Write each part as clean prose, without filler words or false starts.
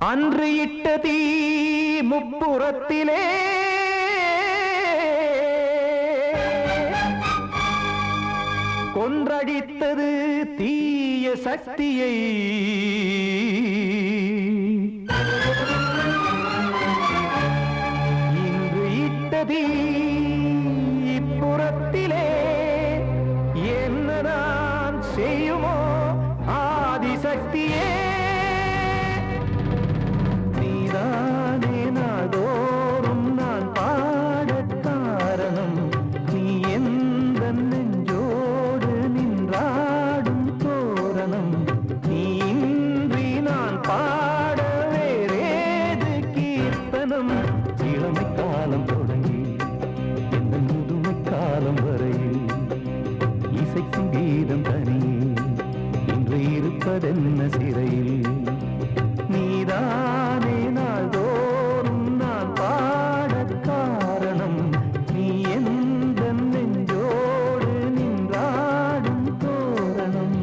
அன்று இட்ட தீ முப்புறத்திலே கொன்றடித்தது தீய சக்தியை. இன்று இட்ட தீ இப்புறத்திலே என்ன நான் செய்யுமோ ஆதிசக்தியே. நீதானே நாடோறும் நான் பாடக் காரணம். நீ எந்த நெஞ்சோடு நின்றாடும் தோரணம். நீ இன்றி நான் பாட வேறேது கீர்த்தனம். இளமை காலம் தொடங்கி எந்த முதுமை காலம் வரையில் இசைக்கும் கீதம் தனியே இன்று இருப்பதென்ன சிறையில். நீதானே நாள்தோறும் நான் பாடக் காரணம். நீ எந்த நெஞ்சோடு நின்றாடும் தோரணம்.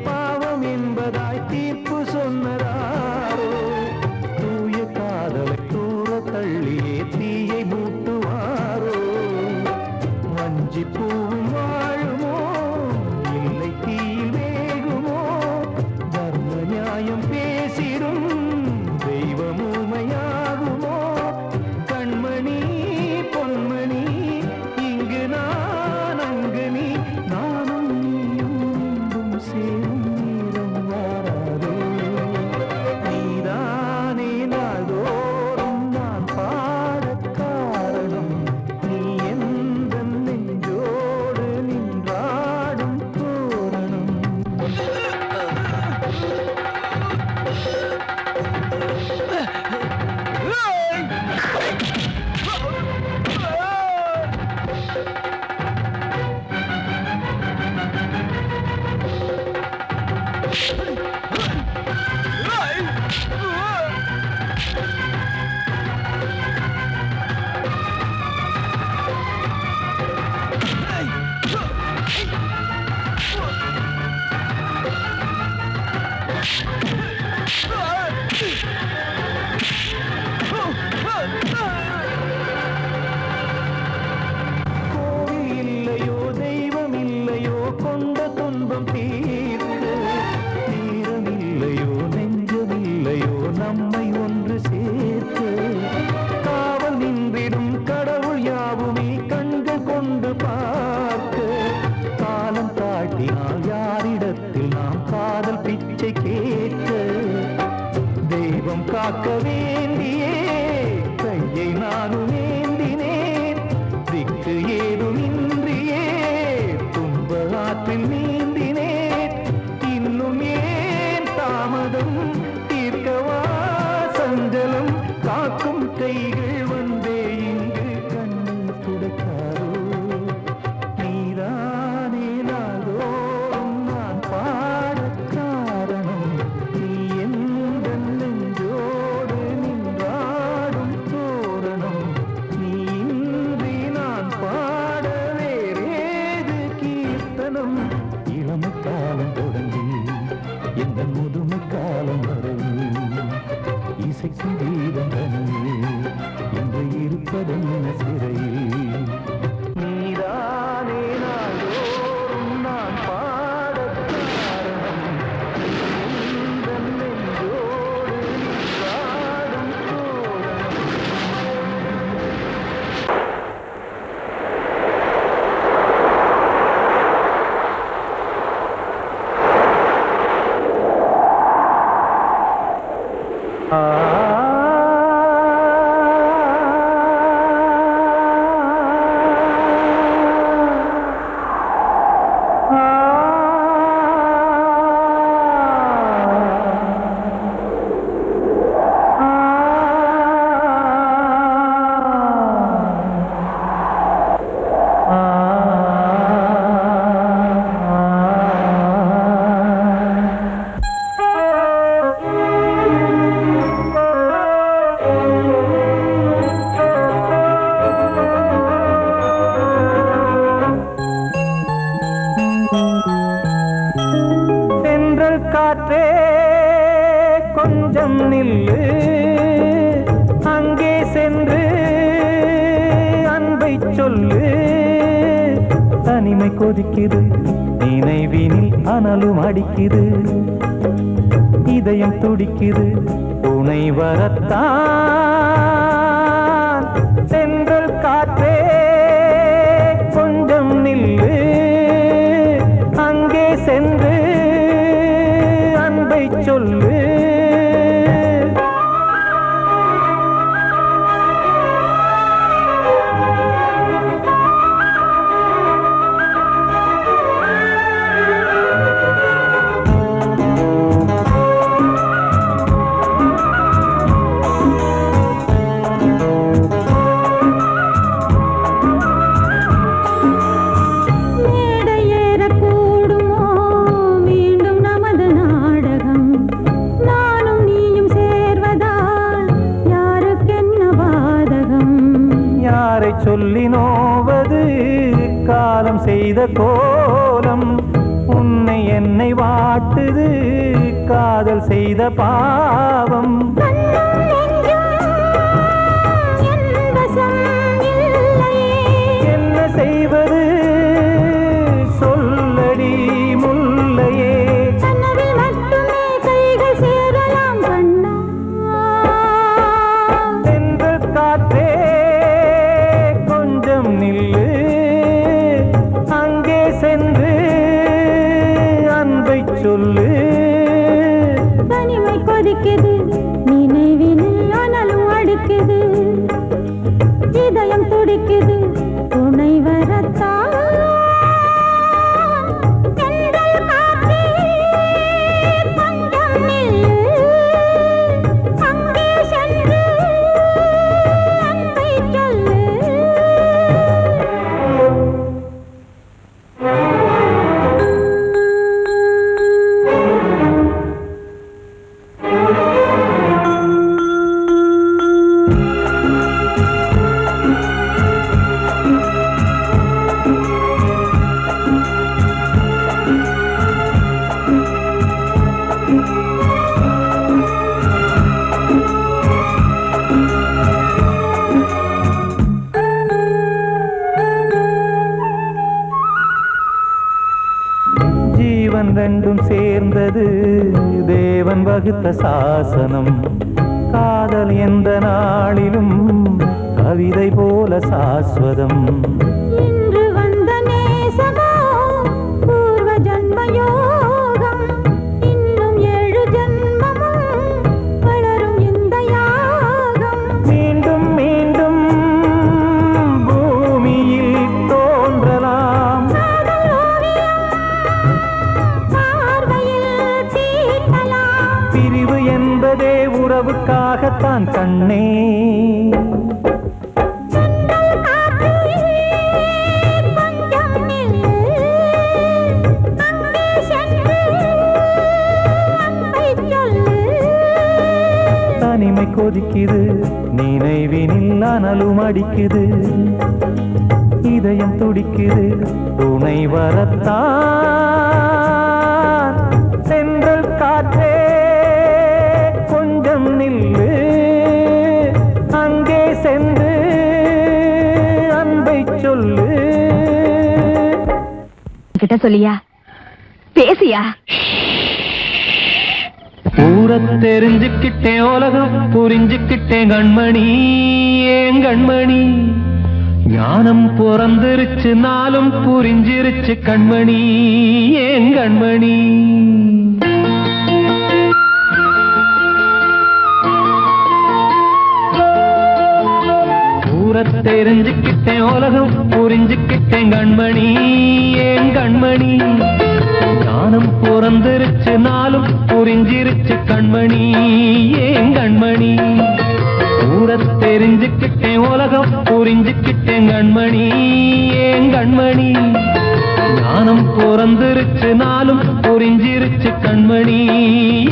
பாவம் என்பதாய் தீர்ப்பு சொன்னதாரோ. தூய காதலை தூர தள்ளியே தீயை மூட்டுவாரோ. வஞ்சி பூவும் வாழுமோ இல்லை தீயில் வேகுமோ. தர்ம நியாயம் பேசிடும் தெய்வம் ஊமையாகுமோ. கண்மணி பொன்மணி இங்கு நான் அங்கு நீ நானும் சேரும் நீரம் வாராதோ. நீதானே நாள்தோறும் நான் பாடக் காரணம். நீ எந்த நெஞ்சோடு சொல்லு. தனிமை கொதிக்குது, நினைவினில் அனலும் அடிக்குது, இதயம் துடிக்குது, துணை வரத்தான். சென்றல் காற்றே கொஞ்சம் நில்லு, அங்கே சென்று அன்பை சொல்லு. சொல்லி நோவது காலம் செய்த கோலம், உன்னை என்னை வாட்டுது காதல் செய்த பாவம். என்ன செய்வது சொல்லடி முல்லையே. சென்றல் காற்றே நில்லு, அங்கே சென்று அன்பை சொல்லு. தனிமை கொதிக்குது, நினைவினில் அனலும் அடிக்குது, இதயம் துடிக்குது, துணை வரத்தான். ஜீவன் ரெண்டும் சேர்ந்தது தேவன் வகுத்த சாசனம். காதல் எந்த நாளிலும் கவிதை போல சாஸ்வதம். இன்று வந்த நேசமோ பூர்வ ஜன்மயோகம், இன்னும் 7 ஜன்மமும் வளரும் இந்த யாகம். மீண்டும் மீண்டும் பூமியில் தோன்றலாம், பிரிவு என்பதே உறவுக்காகத்தான் கண்ணே. தனிமை கொதிக்குது, நினைவினில் அனலும் அடிக்குது, இதயம் துடிக்குது, துணை வரத்தான். சென்றல் காற்றே கொஞ்சம் நில்லு, அங்கே சென்று அன்பை சொல்லு. கிட்ட சொல்லியா, பேசியா? ஊர தெரிஞ்சுக்கிட்டேன், உலகம் புரிஞ்சுக்கிட்டேன் கண்மணி, ஏன் கண்மணி. ஞானம் பிறந்திருச்சு, நாளும் புரிஞ்சிருச்சு கண்மணி, ஏன் கண்மணி. ஊர தெரிஞ்சுக்கிட்டேன், உலகம் புரிஞ்சுக்கிட்டேன் கண்மணி, ஏன் கண்மணி. ஞானம் பிறந்திருச்சு, நாளும் புரிஞ்சிருச்சு கண்மணி, ஏன் கண்மணி. ஊர தெரிஞ்சுக்கிட்டேன், உலகம் புரிஞ்சுக்கிட்டேன் கண்மணி, ஏன் கண்மணி. ஞானம் பிறந்திருச்சு, நாளும் புரிஞ்சிருச்சு கண்மணி,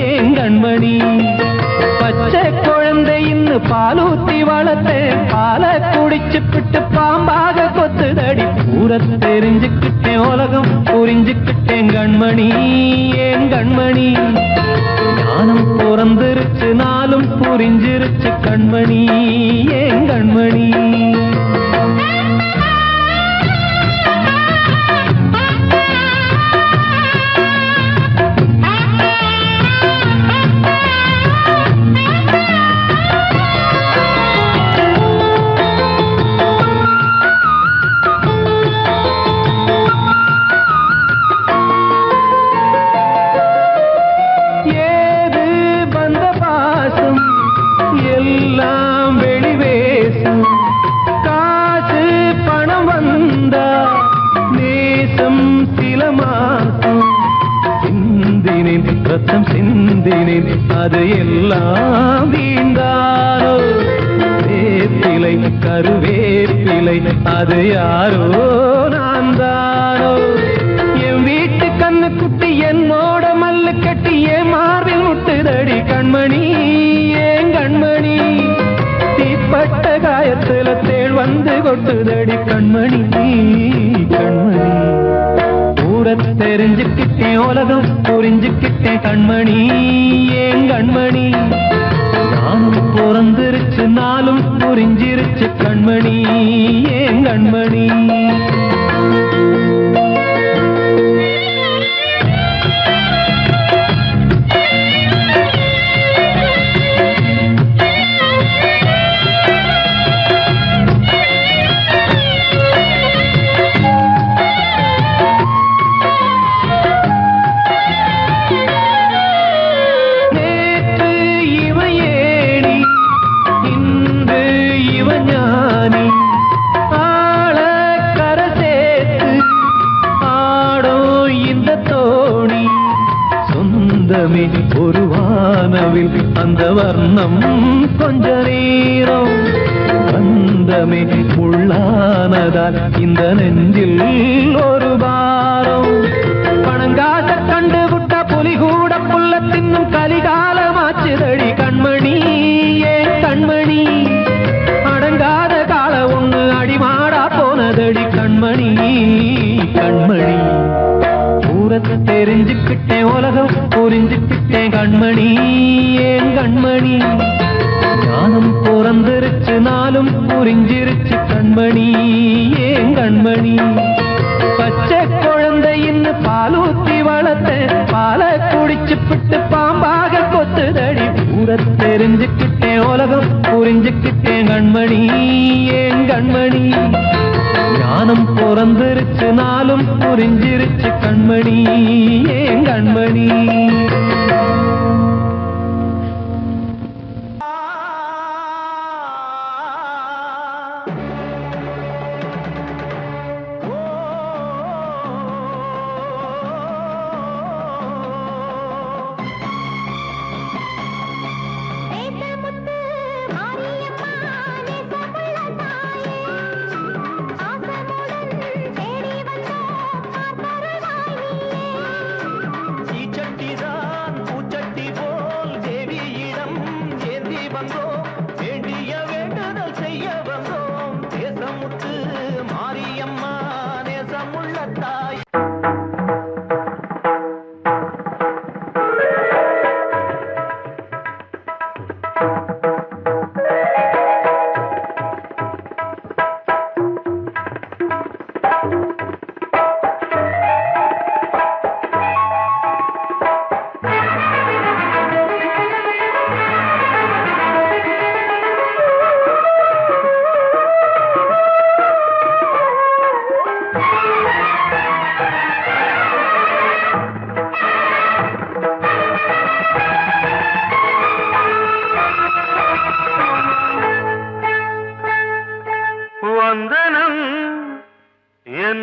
ஏன் கண்மணி. பச்சை குழந்தை இன்னும் பாலூத்தி வளர்த்தேன், பாலை குடிச்சு பிட்டு பாம்பாக கொத்துதடி. ஊர தெரிஞ்சுக்கிட்டேன், உலகம் புரிஞ்சுக்கிட்டேன் கண்மணி, ஏன் கண்மணி. ஞானம் பிறந்திருச்சு, நாளும் புரிஞ்சிருச்சு கண்மணி, ஏன் கண்மணி. ரத்தம் சிந்தினேன் அது எல்லாம் வீண்டாரோ வேப்பிலை கருவேப்பிலை அது யாரோ நான் தானோ என் வீட்டு கண்ணு குட்டி என்னோட மல்லு கட்டி என் மார்பில் முட்டுதடி கண்மணி ஏன் கண்மணி தீப்பட்ட காயத்துல தேள் வந்து கொட்டுதடி கண்மணி கண்மணி ஊரை தெரிஞ்சுக்கிட்டேன் உலகம் புரிஞ்சுக்கிட்டேன் கண்மணி ஏன் கண்மணி நானும் பிறந்திருச்சு நாளும் புரிஞ்சிருச்சு கண்மணி ஏன் கண்மணி ஒரு வானவில் அந்த வர்ணம் கொஞ்ச நேரம் பந்தமே உள்ளானதால் இந்த நெஞ்சில் ஒரு பாரம் பணங்காட்ட கண்டு விட்ட புலி கூட புல்ல தின்னும் கலிகாலமாச்சுதடி கண்மணி ஏன் கண்மணி அடங்காத கால ஒண்ணு அடிமாடா போனதடி கண்மணி கண்மணி தெரிஞ்சுக்கிட்டேன் உலகம் புரிஞ்சுக்கிட்டேன் கண்மணி ஏன் கண்மணி ஞானம் பிறந்திருச்சு நாளும் புரிஞ்சிருச்சு கண்மணி ஏன் கண்மணி பச்சை குழந்தை இன்னும் பாலூத்தி வளர்த்தேன் பாலை குடிச்சு பிட்டு பாம்பாக கொத்துதடி ஊரை தெரிஞ்சுக்கிட்டேன் உலகம் புரிஞ்சுக்கிட்டேன் கண்மணி ஏன் கண்மணி ஞானம் பிறந்திருச்சு நாளும் புரிஞ்சிருச்சு கண்மணி ஏன் கண்மணி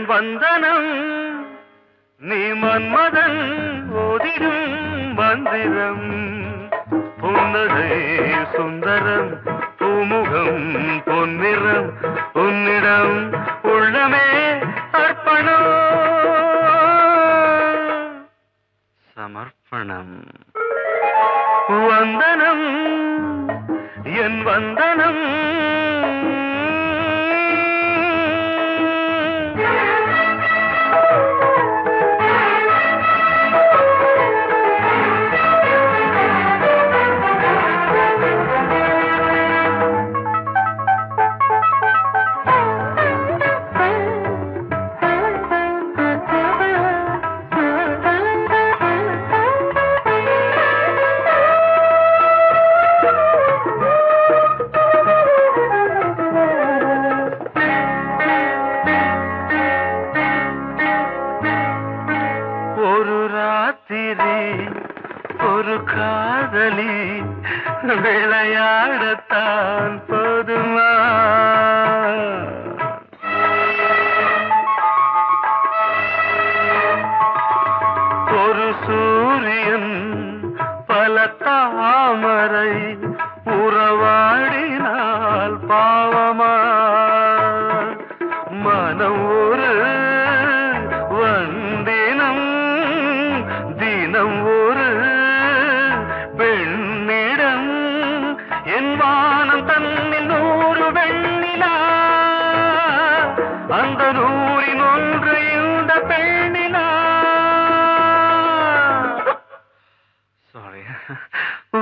வந்தனம் நீ மன்மதன் ஓதிடும் மந்திரம் புன்னகை சுந்தரம் பூமுகம் பொன்னிறம் உன்னிடம் உள்ளமே அர்ப்பணம் சமர்ப்பணம் வந்தனம் என் வந்தனம் ஒரு காதலி விளையாடத்தான் போதுமா ஒரு சூரியன் தாமரை உறவாடினால் பாவமா மனம் ஒரு வந்தினம் தினம் ஒரு பெண்ணிடம் என் வானம் தன்னில் 100 வெண்ணிலா அந்த 100இன் ஒன்று இந்த பெண்ணிலா சாரி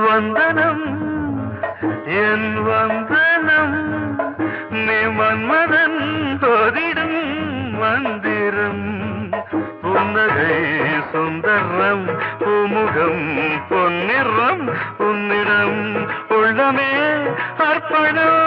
வந்தனம் என் வந்தனம் நீ மன்மதன் தொதிடும் மந்திரம் புன்னகை சுந்தரம் பூமுகம் பொன்னிறம் உன்னிடம் உள்ளமே அர்ப்பணம்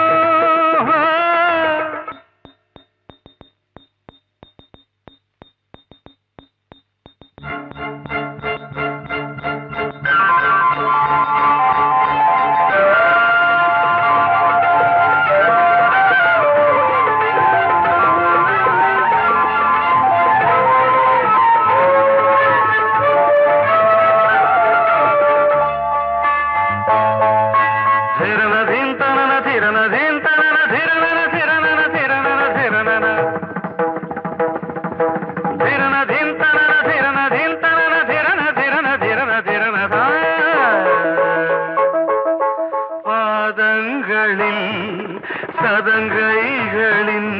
சதங்கைகளின்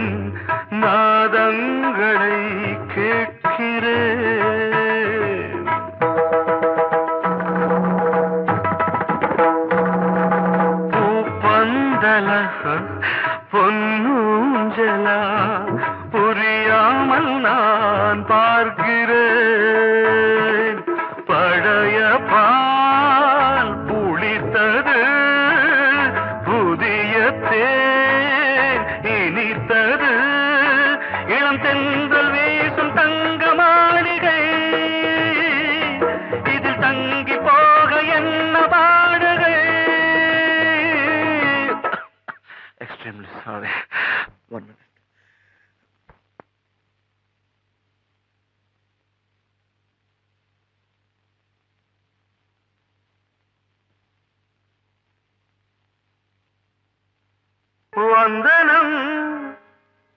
நாதங்களை கேட்கிறேன் பூப்பந்தல பொன்னூஞ்சலா புரியாமல் நான் பார்க்கிறேன் பழைய பால் புளித்தது புதிய தேன் இனித்தது இளம் தென்றல் வீசும் தங்க மாளிகை இதில் தங்கி போக என்ன பாடுகை எக்ஸ்ட்ரீம்லி சாரி ஒன் மினிட் வந்தனம்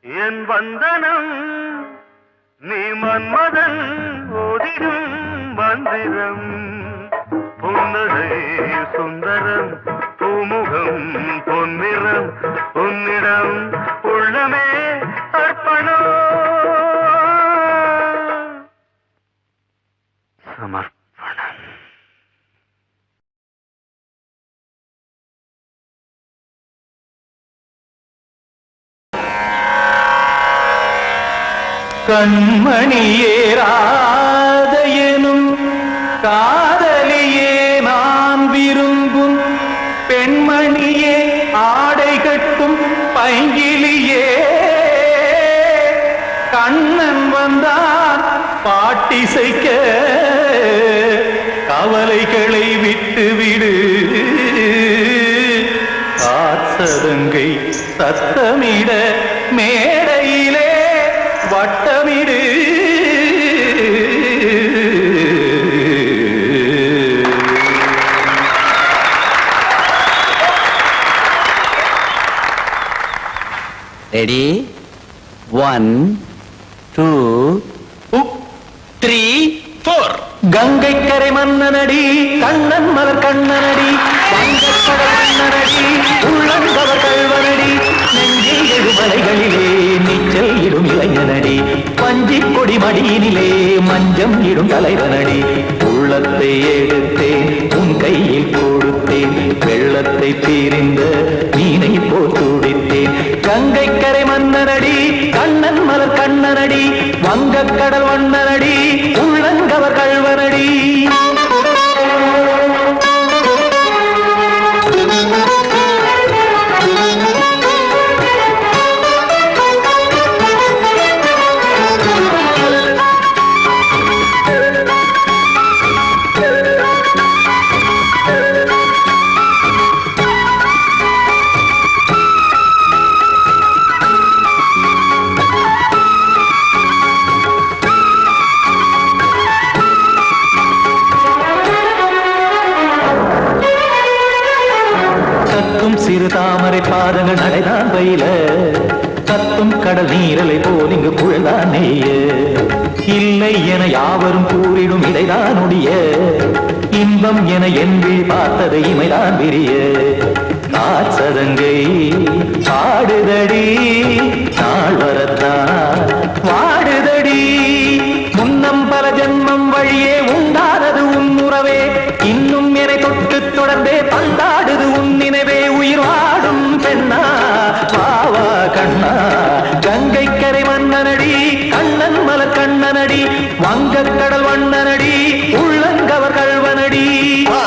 என் வந்தனம் நீ மன்மதன் ஓதிடும் மந்திரம் புன்னகை சுந்தரம் பூமுகம் பொன்னிறம் உன்னிடம் உள்ளமே அர்ப்பணம் சமர்ப்பணம் கண்மணியேராத எனும் காதலியே நான் விரும்பும் பெண்மணியே ஆடை கட்டும் பைங்கிலியே கண்ணன் வந்தான் பாட்டிசைக்க கவலைகளை விட்டுவிடு காத்ததங்கை சத்தமிட மேடையிலே வட்டமிடு ரெடி 1 2 3 4 கங்கை கரை மன்னனடி கண்ணன் மலர் கண்ணனடி வங்கக்கடல் மன்னனடி உள்ளங்கவர் கல்வனடி நெஞ்சில் எழுமலைகளிலே நீச்சல் இடும் இளைஞனடி பஞ்சிக் கொடி மடியினிலே மஞ்சம் இடும் தலைவனடி உள்ளத்தை எடுத்தேன் உன் கையில் கொடுத்தேன் வெள்ளத்தை பிரிந்த மீனை போல் துடித்தேன் கங்கை கரை மன்னனடி கண்ணன் மலர் கண்ணனடி வங்கக்கடல் வண்ணனடி உள்ளங்கவர் கல்வனடி குழல்தான் நெய்ய இல்லை என யாவரும் கூறிடும் இதைதான் ஒடிய இன்பம் என என்பி பார்த்தது இமைதான் விரிய காற்சதங்கை பாடுதடி நாள் வரத்தான் வாடுதடி முன்னம் பல ஜென்மம் வழியே உண்டானது உன் உறவே இன்னும் என்னை தொட்டு தொடர்ந்தே பந்தாடுது உன் நினைவே உயிர் வாடும் பெண்ணா வாவா கண்ணா கங்கை கரை மன்னனடி கண்ணன் மலர் கண்ணனடி வங்கக் கடல் வண்ணனடி உள்ளங்கவர் கல்வனடி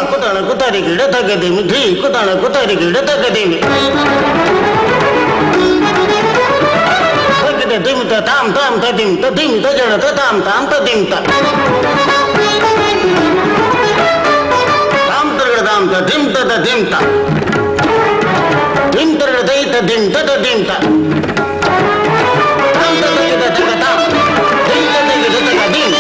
குத்தான குத்தாரி கிட தக்கதேமி டி குத்தான குத்தாரி கிட தக்கதேமி தக்கதே திமித தாம் தாம் ததிம் ததிம் தஜட தாம் தாம் ததிம் த தாம் தரட தாம் ததிம் ததிம் த திம் தரட தை ததிம் ததிம் த தாம் தரட தகதாம் தை ததிம் ததிம்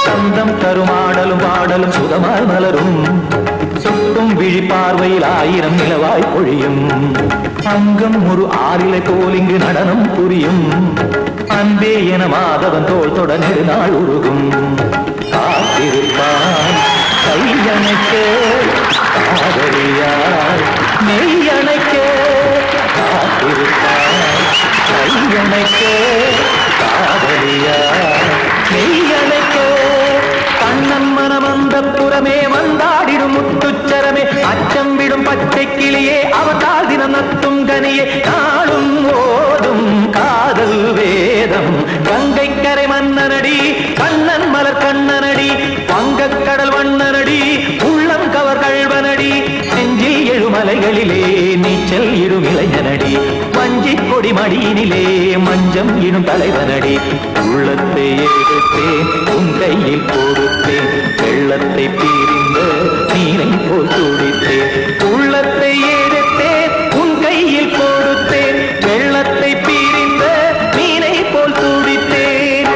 சந்தம் தருமாடலும் பாடலும் சுகமாய் மலரும் சுட்டும் விழி பார்வையில் ஆயிரம் நிலவாய் பொழியும் அங்கம் ஒரு ஆறிலை போல் இங்கு நடனம் புரியும் அன்பே என மாதவன் தோள் தொட நெடுநாள் உருகும் காத்திருப்பான் கையணைக்க காதலியார் மெய்யணைக்க காத்திருப்பான் கையணைக்க காதலியார் மெய்யணைக்க கண்ணன் மனமந்த புறமே வந்தாடிடும் முத்துச்சரமே அச்சம் விடும் பச்சை கிளியே அவதால் தினம் நத்தும் கனியே நாளும் ஓதும் காதல் வேதம் கங்கை கரை மன்னனடி கண்ணன் மலர் கண்ணனடி வங்கக் கடல் வண்ணனடி உள்ளம் கவர் கழ்வனடி நெஞ்சில் எழுமலைகளிலே நீச்சல் இடும் இளைஞனடி வஞ்சி கொடி மடியினிலே மஞ்சம் இடும் தலைவனடி உள்ளத்தை எடுத்தேன் உன் கையில் கொடுத்தேன் வெள்ளத்தை பிரிந்த நீரை போல் துடித்தேன் உள்ளத்தை எடுத்தேன் உன் கையில் கொடுத்தேன் வெள்ளத்தை பிரிந்த நீரை போல் துடித்தேன்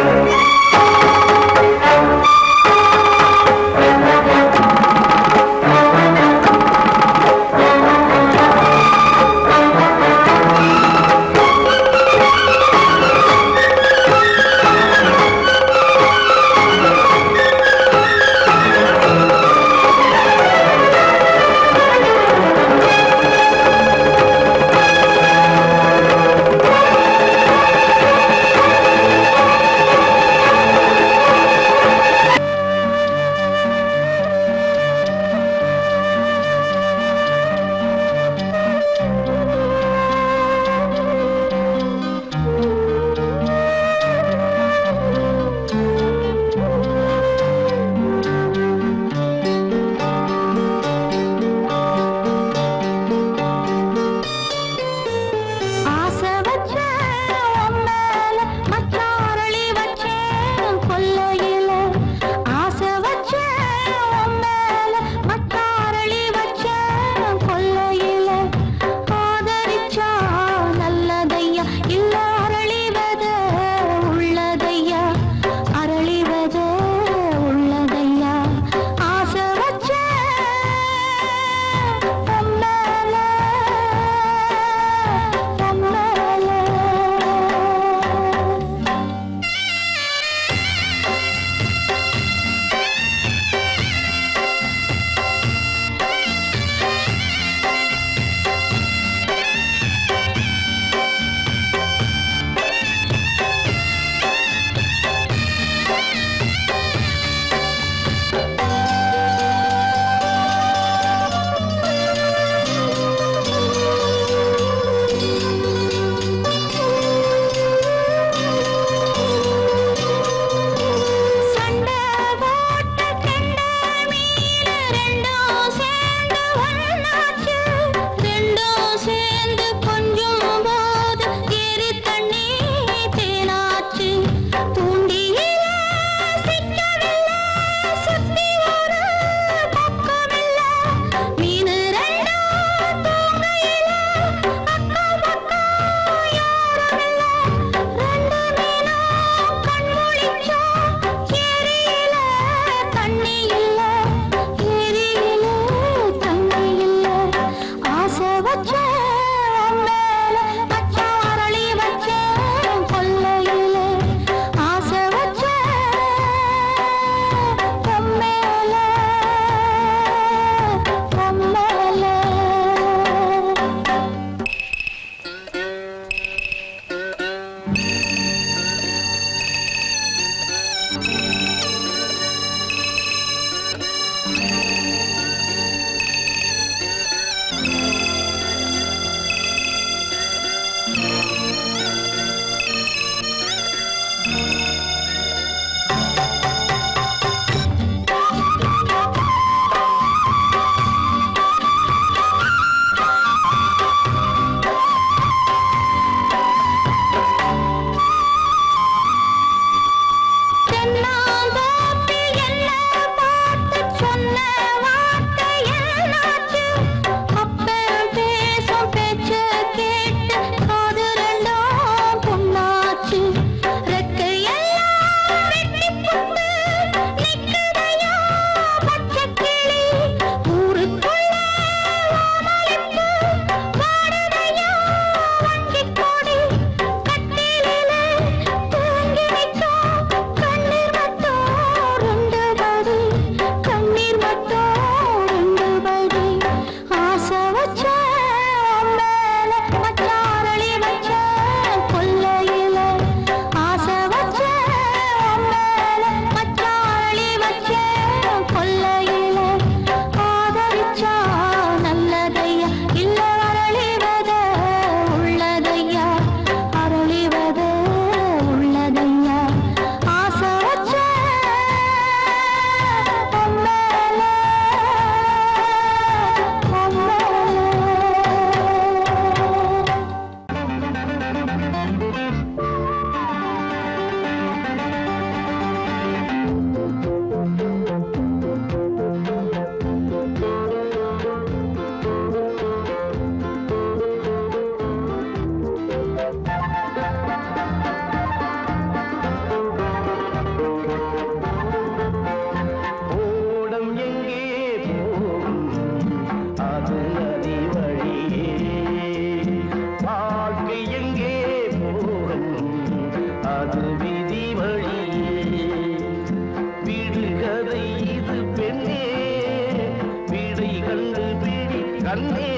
கண்ணே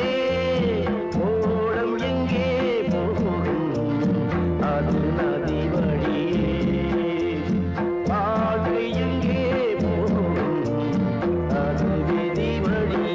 ஓடம் எங்கே போகும் அது நதி வழியே வாழ்க்கை எங்கே போகும் அது விதி வழியே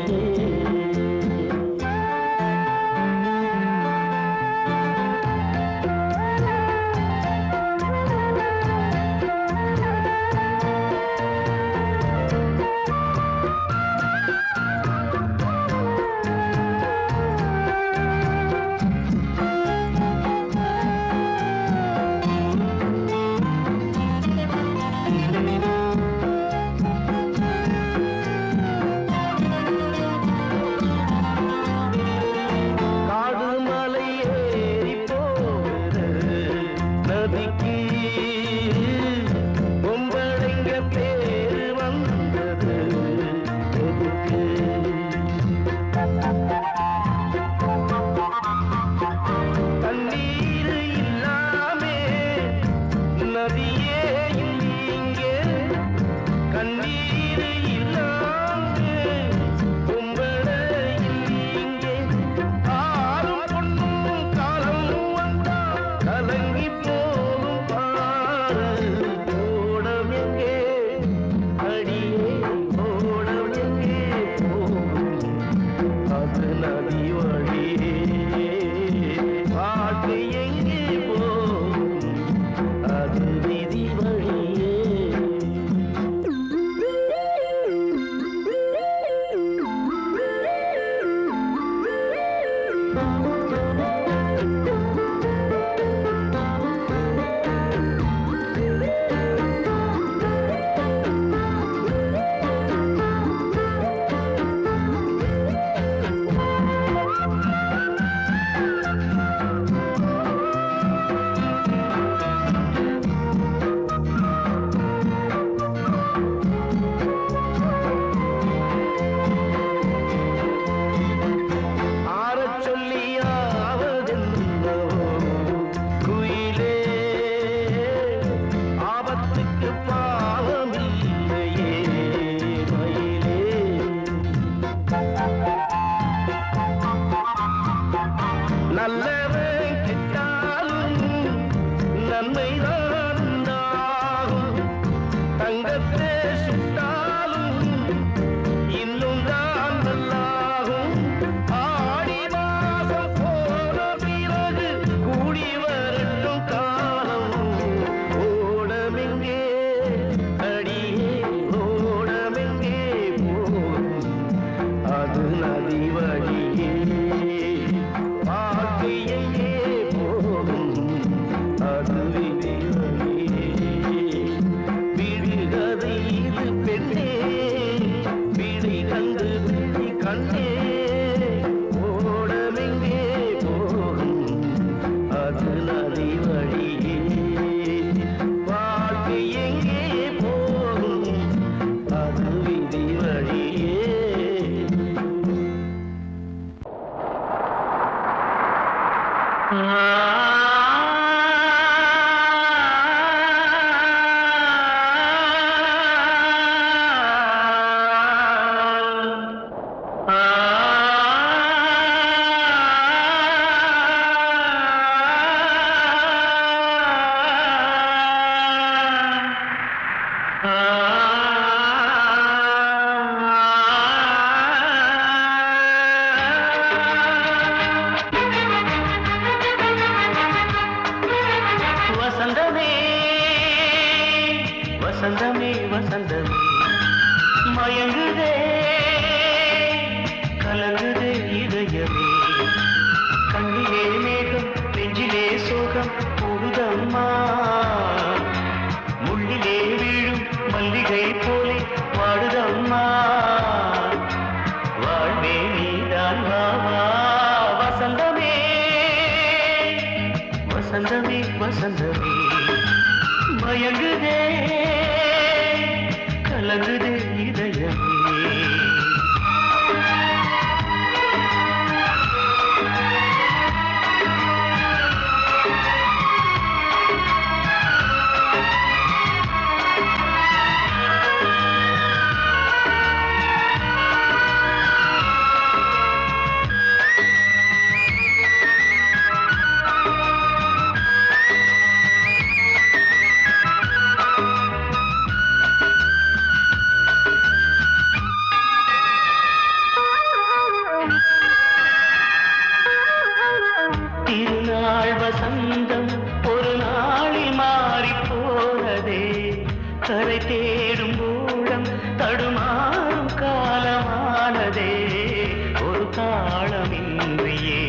தாளமின்றியே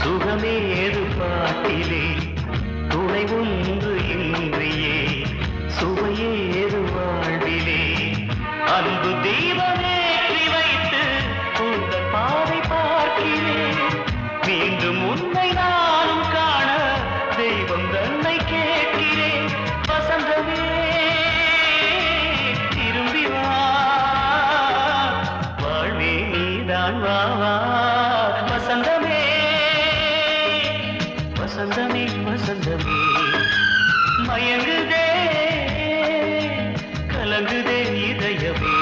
சுகமேது பாட்டிலே துணை ஒன்று இன்றியே சுவையேது வாழ்விலே அன்பு தீபமேற்றி வைத்து உங்கள் பாதை பார்க்கிறேன் மீண்டும் உன்னை நானும் காண தெய்வம் தன்னை கேட்கிறேன் வசந்தமே திரும்பி வா வாழ்வே நீதான் வா வா வசந்தமே வசந்தமே வசந்தமே மயங்குதே கலங்குதே இதயமே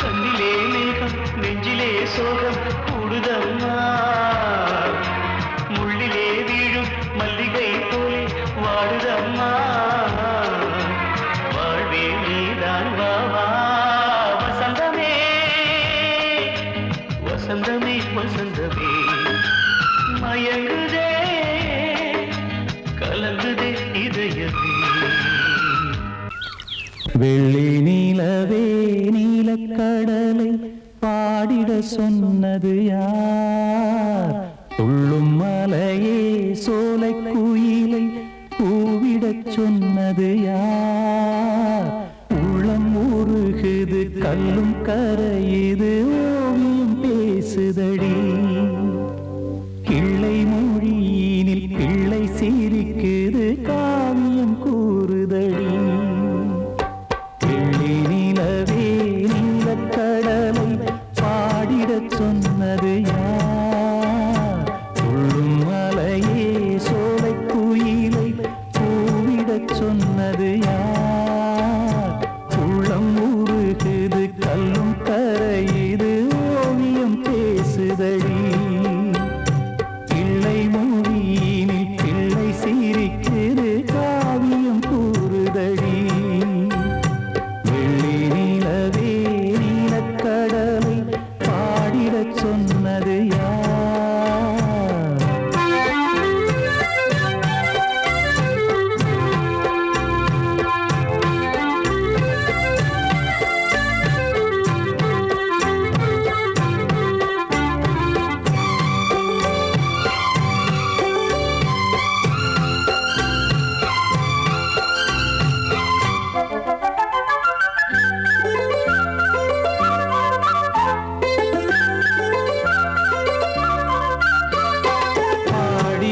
கண்ணிலே மேகம் நெஞ்சிலே சோகம் கூடுதம்மா முள்ளிலே வீழும் மல்லிகை போலே வாடுதம்மா வாழ்வே நீதான் வா வா வசந்தமே வசந்தமே வசந்தமே மயங்குதே கலங்குதே இதயமே வெள்ளி நீலவே நீலக்கடலை பாடிட சொன்னது யார் துள்ளும் மலையே சோலை குயிலை கூவிடச் சொன்னது யார் உள்ளம் உருகுது கல்லும் கரையுது ஓவியம் பேசுதடி கிள்ளை மொழியினில் பிள்ளை சிரிக்குது காவியம் கூறுதடி வெள்ளி நிலவே நீலக்கடலை பாடிடச் சொன்னது யார் துள்ளும் மலையே சோலை குயிலை கூவிடச் சொன்னது யார் உள்ளம் உருகுது கல்லும் கரையுது ஓவியம் பேசுதடி பிள்ளை மொழியினில் பிள்ளை சிரிக்குது காவியம் கூறுதடி வெள்ளி நிலவே நீலக்கடலை பாடிடச் சொன்னது யார்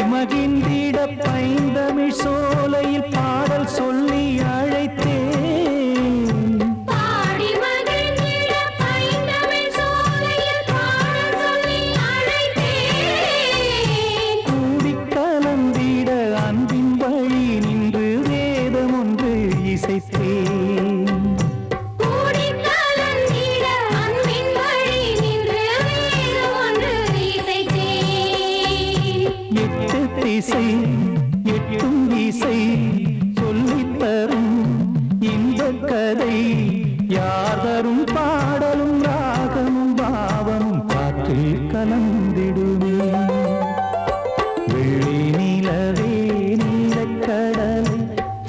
மகிழ்ந்திட பைந்தமிழ் சோலையில் பாடல் சொல்லி அழைத்தேன் பாடி மகிழ்ந்திட பைந்தமிழ் சோலையில் பாடல் சொல்லி அழைத்தேன் கூடி கலந்திட அன்பின் வழி நின்று வேதம் ஒன்று இசைத்தேன் கூடி கலந்திட அன்பின் வழி நின்று வேதம் ஒன்று இசைத்தேன் எட்டு திசை எட்டும் இசை சொல்லித் தரும் இந்த கதை யார் தரும் பாடலும் ராகமும் பாவமும் காற்றில் கலந்திடுமே வெள்ளி நிலவே நீலக்கடலை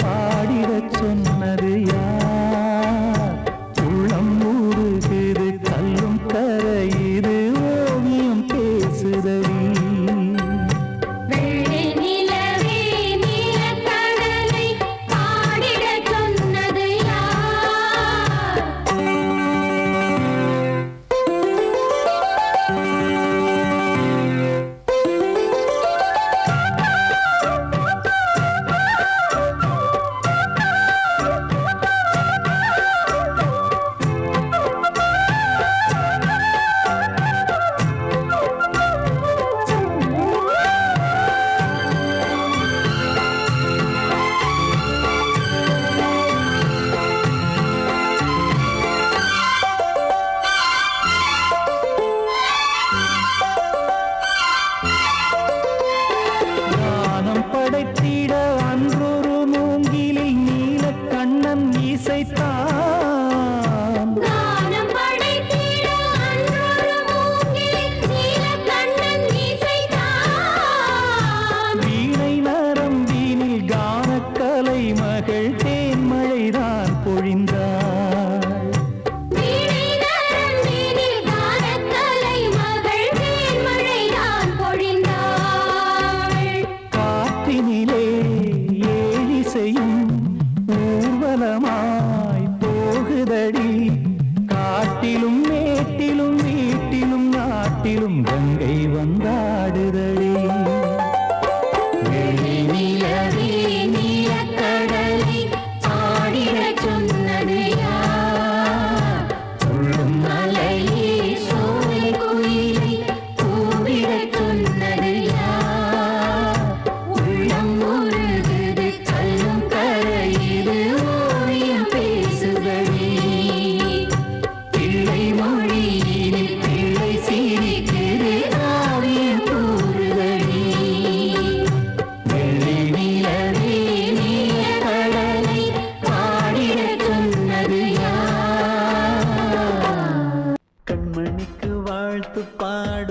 பாடிடச் சொன்னது யார் உள்ளம் ஊறுகிறது கல்லும் கரையுது ஓவியம் பேசுதடி வெள்ளி நிலவே நீலக்கடலை பாடிடச் சொன்னது யார்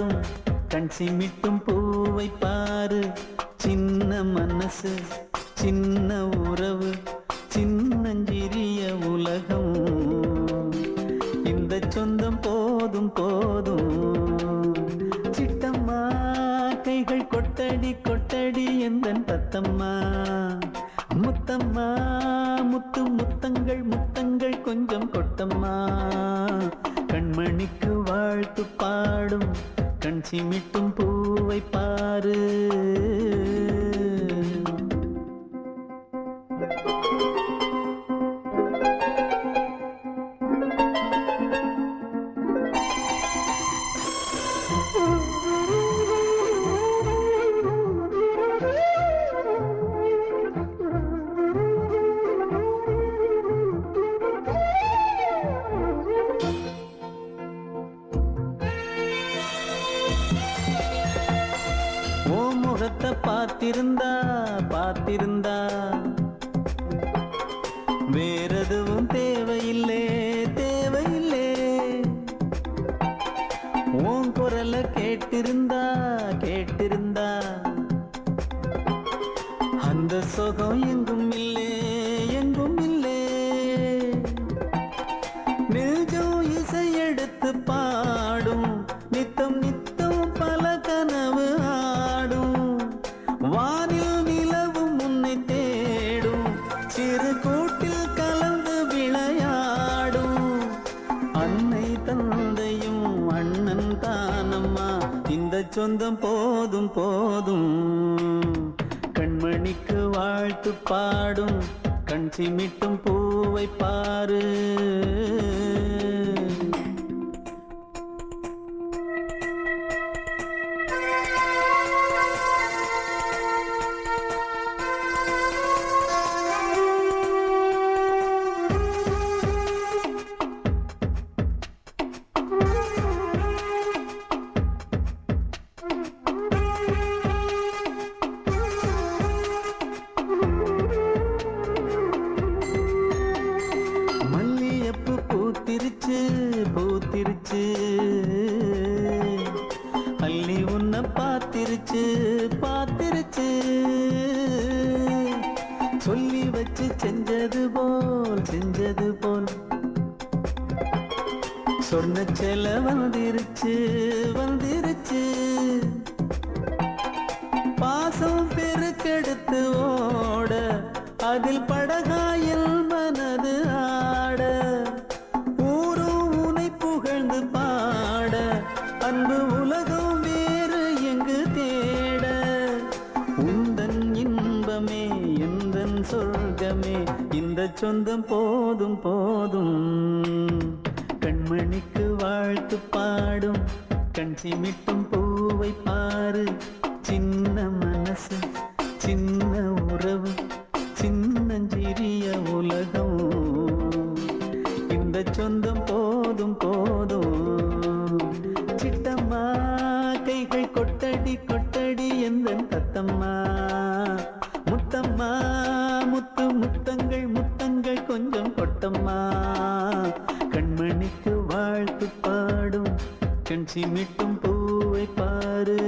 பாடும் கண் சிமிட்டும் பூவை பாரு சின்ன மனசு சின்ன உறவு சின்னஞ்சிறிய உலகம் இந்த சொந்தம் போதும் போதும் சிட்டம்மா கைகள் கொட்டடி கொட்டடி எந்தன் தத்தம்மா முத்தம்மா முத்து முத்தங்கள் முத்தங்கள் கொஞ்சம் கொட்டம்மா கண்மணிக்கு வாழ்த்து பாடும் கண் சிமிட்டும் பூவை பாரு பார்த்திருந்தா பார்த்திருந்தா வேறெதுவும் தேவையில்லை தேவையில்லை உன் குரல கேட்டிருந்தா கேட்டிருந்தா அந்த சுகம் எங்கும் இல்லை எங்கும் இல்லை நெஞ்சம் இசை எடுத்து பாடும் நித்தம் நித்தம் பல கனவு ஆடும் வானில் நிலவும் உன்னை தேடும் சிறு கூட்டில் கலந்து விளையாடும் அன்னை தந்தையும் அண்ணன் தானம்மா இந்த சொந்தம் போதும் போதும் கண்மணிக்கு வாழ்த்து பாடும் கண் சிமிட்டும் பூவை பாரு பூத்திருச்சு பூத்திருச்சு அள்ளி உன்னை பார்த்திருச்சு பார்த்திருச்சு சொல்லி வச்சு செஞ்சது போல் சொன்ன செல வந்துருச்சு வந்துருச்சு பாசம் பெருக்கெடுத்து ஓட அதில் படகாயில் மனது ஆட ஊரும் உனை புகழ்ந்து பாட அன்பு உலகம் வேறு எங்கு தேட உந்தன் இன்பமே எந்தன் சொர்க்கமே இந்த சொந்தம் போதும் போதும் கண்மணிக்கு வாழ்த்து பாடும் கண் சிமிட்டும் பூவை பாரு சின்ன மனசு சின்ன உறவு சின்னஞ்சிறிய உலகம் இந்த சொந்தம் போதும் போதும் சிட்டம்மா கைகள் கொட்டடி கொட்டடி எந்தன் தத்தம்மா முத்தம்மா முத்து முத்தங்கள் முத்தங்கள் கொஞ்சம் கொட்டம்மா கண்மணிக்கு வாழ்த்து பாடும் கண் சிமிட்டும் பூவை பாரு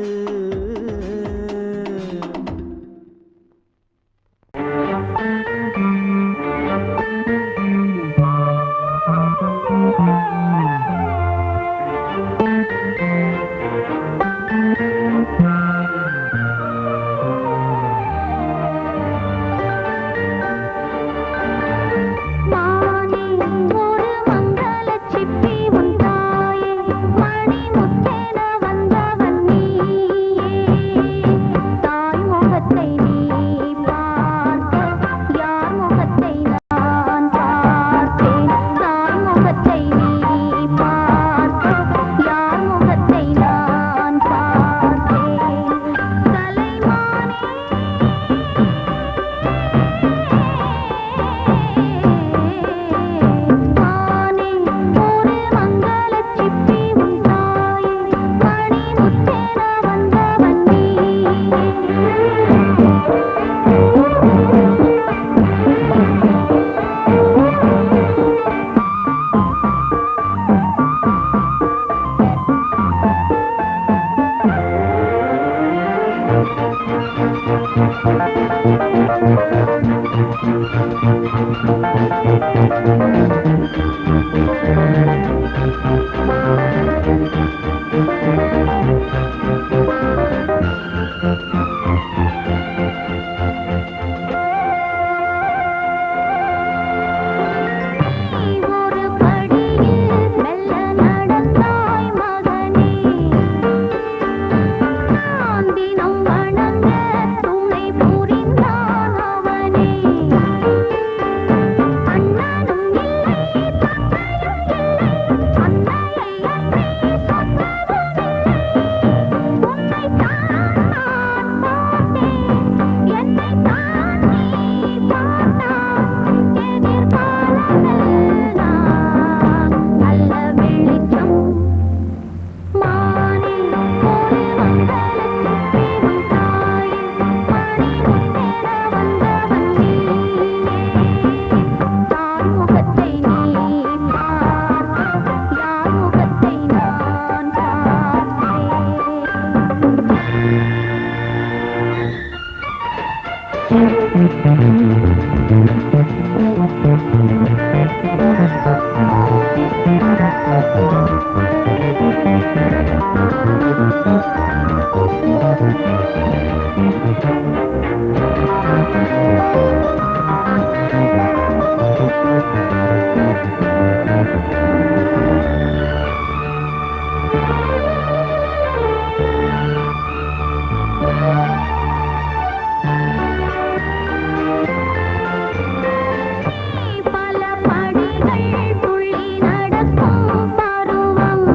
பல படிகள் துள்ளி நடக்கும் பருவம்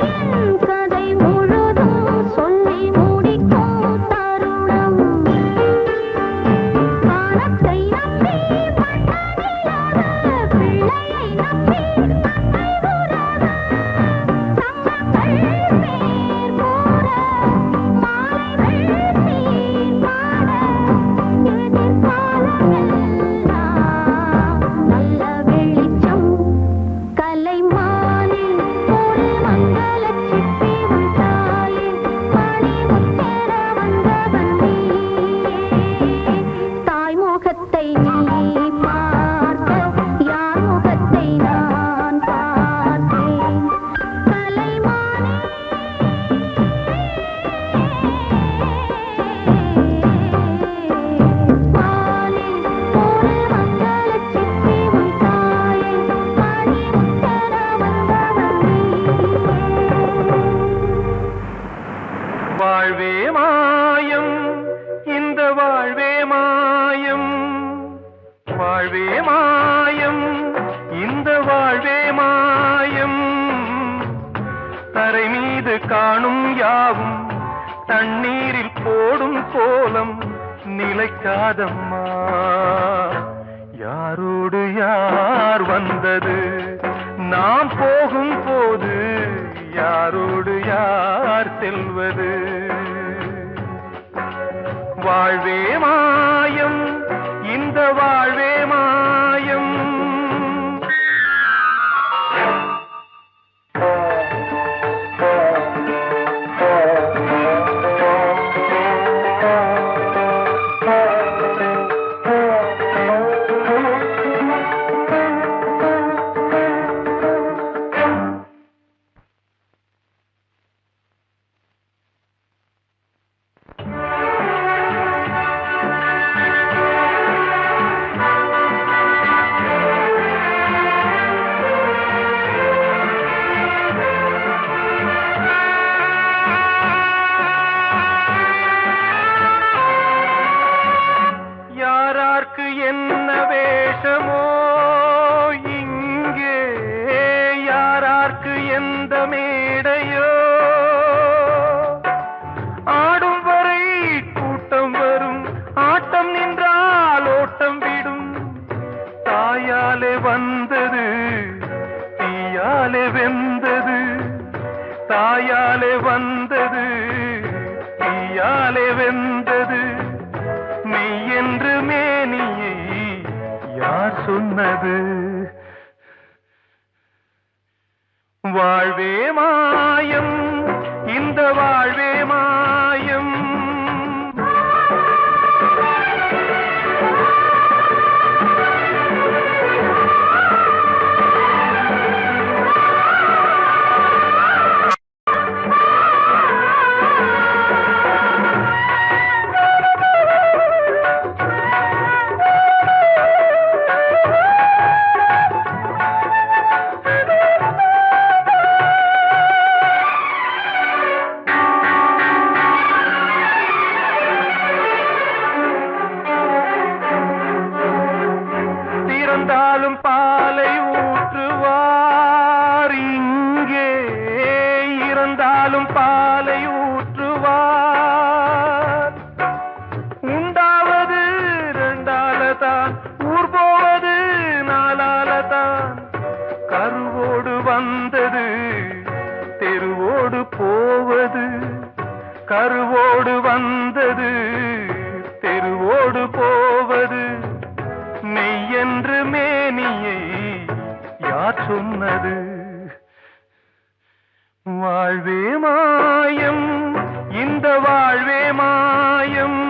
என் கதை முழுதும் சொல்லி முடிக்கும் தருணம் வானத்தை நம்பி மன்னனிலாத பிள்ளையை நம்பி தந்தை உறவ சங்கங்கள் பேர் கூற மாலைகள் நீர் பாட எதிர்காலமெல்லாம் நல்ல வெளிச்சம் கலைமானில் ஒரு மங்களச் சிப்பி உண்டாயில் பணிமுத்தெற வந்தவன் நீயே. தாய் முகத்தை நீ பார்த்த யார் முகத்தை நான் பார்த்தேன் கலைமானே. வானில் ஒரு மங்களச் சிப்பி உண்டாயில் பணிமுத்தெற வந்தவன் நீயே. வாழ்வே மாயம் இந்த வாழ்வே மாயம் வாழ்வே மாயம் இந்த வாழ்வே மாயம் தரை மீது காணும் யாவும் தண்ணீரில் போடும் கோலம் நிலைக்காதம்மா யாரோடு யார் வந்தது நாம் போகும் போது யாரோடு யார் செல்வது வாழ்வே மாயம் இந்த வாழ்வே மாயம் யாரார்க்கு என்ன வேஷமோ இங்கே யாரார்க்கு எந்த மேடையோ ஆடும் வரை கூட்டம் வரும் ஆட்டம் நின்றால் ஓட்டம் விடும் தாயாலே வந்தது தீயாலே வெந்தது தாயாலே வந்தது தீயாலே வெந்தது மெய் என்று மேனியை யார் சொன்னது வாழ்வே மாயம் இந்த வாழ்வே மாயம் திறந்தாலும் பாலை ஊற்றுவார் இங்கே இறந்தாலும் பாலை ஊற்றுவார் உண்டாவது ரெண்டாலதான் ஊர் போவது நாலாலதான் கருவோடு வந்தது தெருவோடு போவது கருவோடு வந்தது தெருவோடு போவது மெய்யென்று மேனியை யார் சொன்னது வாழ்வே மாயம் இந்த வாழ்வே மாயம்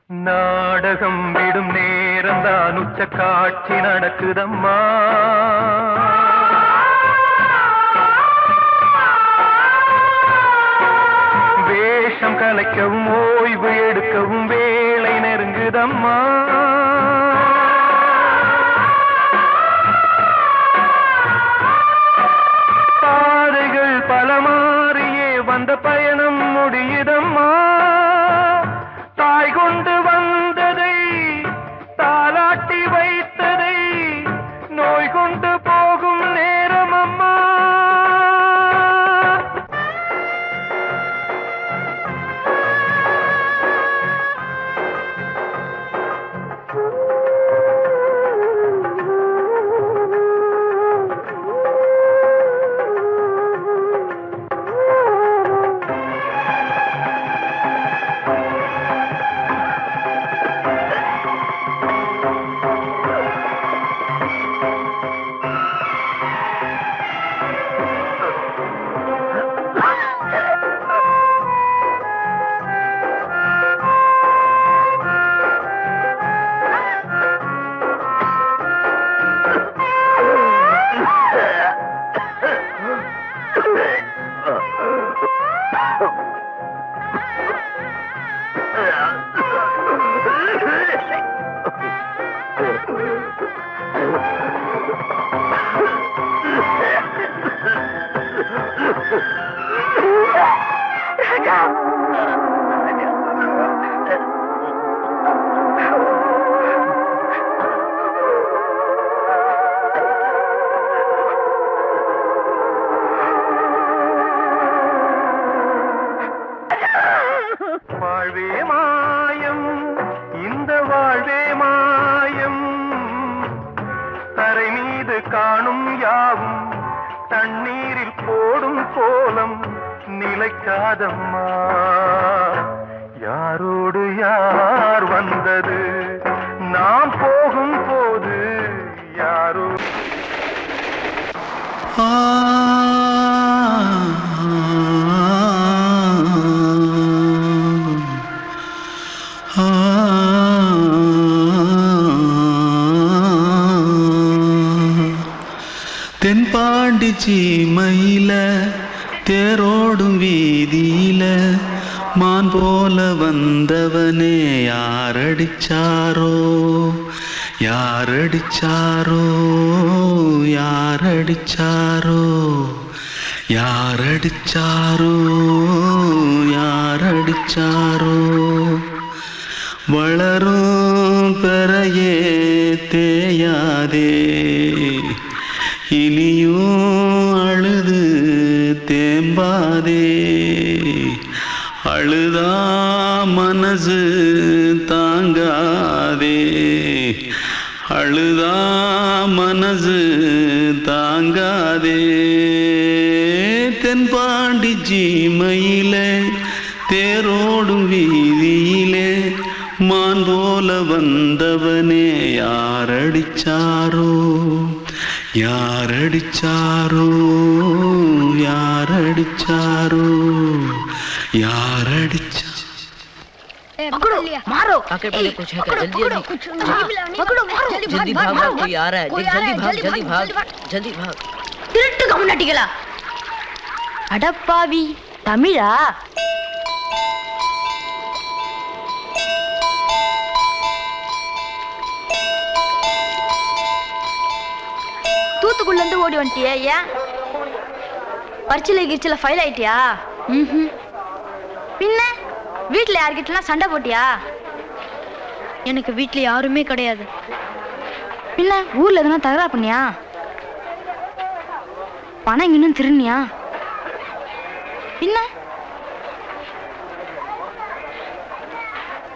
நாடகம் விடும் நேரம் தான் உச்ச காட்சி நடக்குதம்மா. வேஷம் கலைக்கவும் ஓய்வு எடுக்கவும் வேளை நெருங்குதம்மா. பாதைகள் பல மாறியே வந்த பயணம் முடியுதம்மா. தாய் கொண்டு வந்ததை தாலாட்டி வைத்ததை நோய் கொண்டு போகும் நேரம் அம்மா. வாழ்வே மாயம், இந்த வாழ்வே மாயம். தரை மீது காணும் யாவும் தண்ணீரில் போடும் கோலம் நிலைக்காதம்மா. யாரோடு யார் வந்தது நாம் போகும் போது யாரோ. தென்பாண்டி சீமையில தேரோடும் வீதியில மான் போல வந்தவனே யாரடிச்சாரோ யாரடிச்சாரோ யாரடிச்சாரோ யாரடிச்சாரோ யாரடிச்சாரோ. வளரும் பெறையே தேயாதே இனியும் அழுது தேம்பாதே. அழுதா மனசு தாங்காதே அழுதா மனசு தாங்காதே. தென்பாண்டி சீமையிலே தேரோடும் வீதியிலே மான் போல வந்தவனே யாரடிச்சாரோ யாரடிச்சாரோ யாரடிச்சாரோ யாரடிச்சா. पकड़ो मारो आके पहले कुछ है क्या? जल्दी जल्दी पकड़ो मारो जल्दी भाग भाग, कोई आ रहा है. जल्दी भाग जल्दी भाग. திருட்டு கம்முனாட்டிகளா அடப்பாவி தமிழா. தூத்துக்குள்ள இருந்து ஓடி வந்துட்டியா? ஏன் பரிச்சையில கிரிச்சில ஃபைல் ஆயிட்டியா? பின்ன வீட்டுல யார்கிட்டலாம் சண்டை போட்டியா? எனக்கு வீட்டுல யாருமே கிடையாது. பின்ன ஊர்ல எதுனா தகராறு பண்ணியா? பணம் இன்னும் திருநியா? பின்ன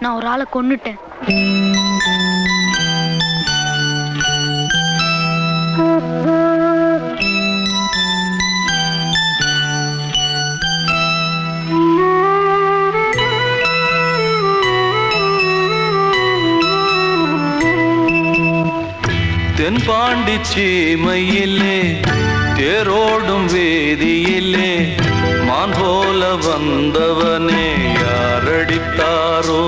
நான் ஒரு ஆளை கொன்னுட்டேன். தென்பாண்டி சீமையிலே தேரோடும் வேதியிலே மான் போல வந்தவனே யாரடித்தாரோ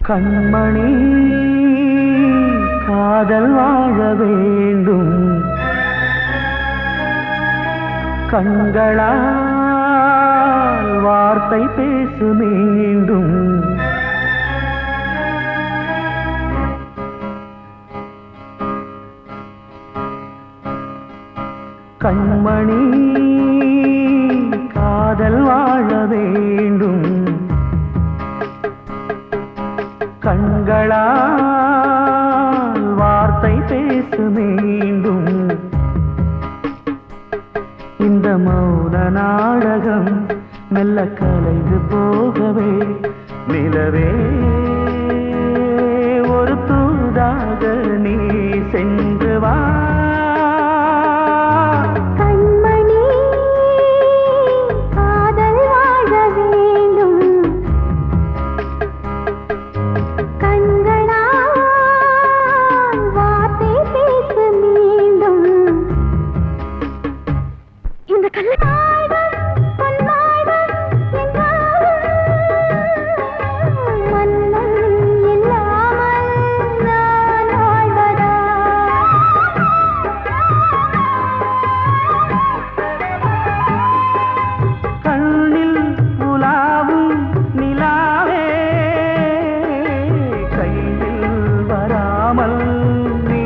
கண்மணி காதல் வாழ வேண்டும் கண்களால் வார்த்தை பேசு மீண்டும் கண்மணி காதல் வாழ வேண்டும் கண்களால் வார்த்தை பேசு மீண்டும் இந்த மௌன நாடகம் மெல்ல கலைந்து போகவே நிலவே ஒரு தூதாக நீ சென்று வா கண்மணி காதல் வாழ வேண்டும் கண்களால் வார்த்தை பேச மீண்டும் இந்த கல்லாய்கள் பொன்னாய்கள் மன்னன் இல்லாமல் நான் வாழ்வதா கண்ணில் உலாவும் நிலாவே கையில் வராமல் நீ